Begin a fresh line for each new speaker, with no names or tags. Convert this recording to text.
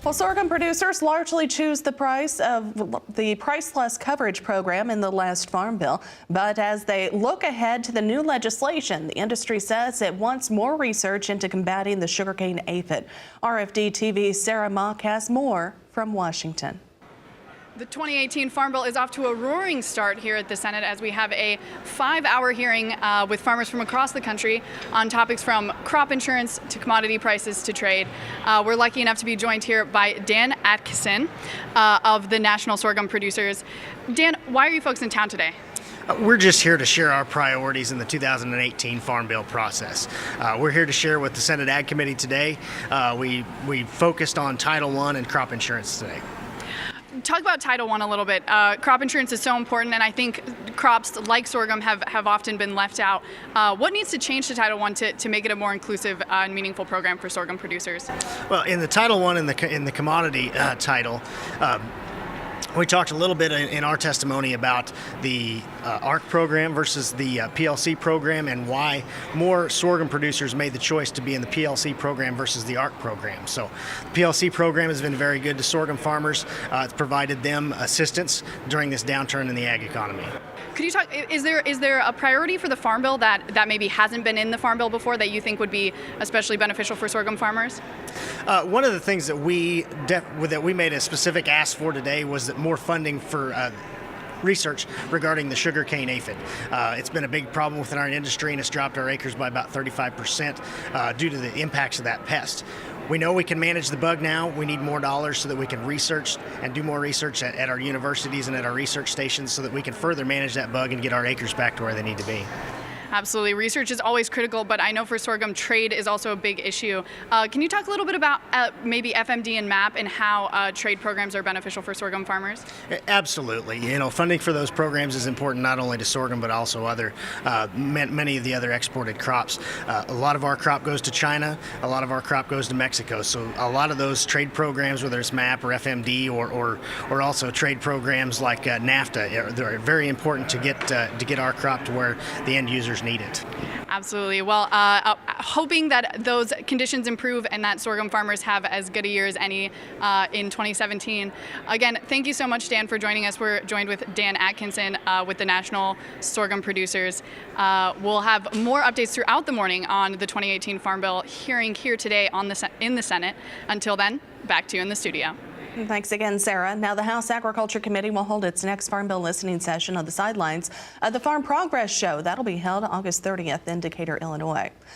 Well, sorghum producers largely choose the price of the Priceless Coverage program in the last Farm Bill. But as they look ahead to the new legislation, the industry says it wants more research into combating the sugarcane aphid. RFD-TV's Sarah Mock has more from Washington.
The 2018 Farm Bill is off to a roaring start here at the Senate as we have a 5-hour hearing with farmers from across the country on topics from crop insurance to commodity prices to trade. We're lucky enough to be joined here by Dan Atkisson of the National Sorghum Producers. Dan, why are you folks in town today?
We're just here to share our priorities in the 2018 Farm Bill process. We're here to share with the Senate Ag Committee today. We focused on Title I and crop insurance today.
Talk about Title I a little bit. Crop insurance is so important, and I think crops like sorghum have often been left out. What needs to change to Title I to make it a more inclusive and meaningful program for sorghum producers?
Well, in the Title I, in the commodity title, we talked a little bit in our testimony about the ARC program versus the PLC program and why more sorghum producers made the choice to be in the PLC program versus the ARC program. So the PLC program has been very good to sorghum farmers. It's provided them assistance during this downturn in the ag economy.
Could you talk, is there a priority for the Farm Bill that maybe hasn't been in the Farm Bill before that you think would be especially beneficial for sorghum farmers?
One of the things that we made a specific ask for today was that more funding for research regarding the sugarcane aphid. It's been a big problem within our industry, and it's dropped our acres by about 35% due to the impacts of that pest. We know we can manage the bug now. We need more dollars so that we can research and do more research at our universities and at our research stations so that we can further manage that bug and get our acres back to where they need to be.
Absolutely. Research is always critical, but I know for sorghum, trade is also a big issue. Can you talk a little bit about maybe FMD and MAP and how trade programs are beneficial for sorghum farmers?
Absolutely. You know, funding for those programs is important not only to sorghum, but also other many of the other exported crops. A lot of our crop goes to China. A lot of our crop goes to Mexico. So a lot of those trade programs, whether it's MAP or FMD or also trade programs like NAFTA, they're very important to get our crop to where the end users need it.
Absolutely. Well, hoping that those conditions improve and that sorghum farmers have as good a year as any in 2017. Again, thank you so much, Dan, for joining us. We're joined with Dan Atkisson with the National Sorghum Producers. We'll have more updates throughout the morning on the 2018 Farm Bill hearing here today in the Senate. Until then, back to you in the studio.
Thanks again, Sarah. Now, the House Agriculture Committee will hold its next Farm Bill listening session on the sidelines of the Farm Progress Show. That'll be held August 30th in Decatur, Illinois.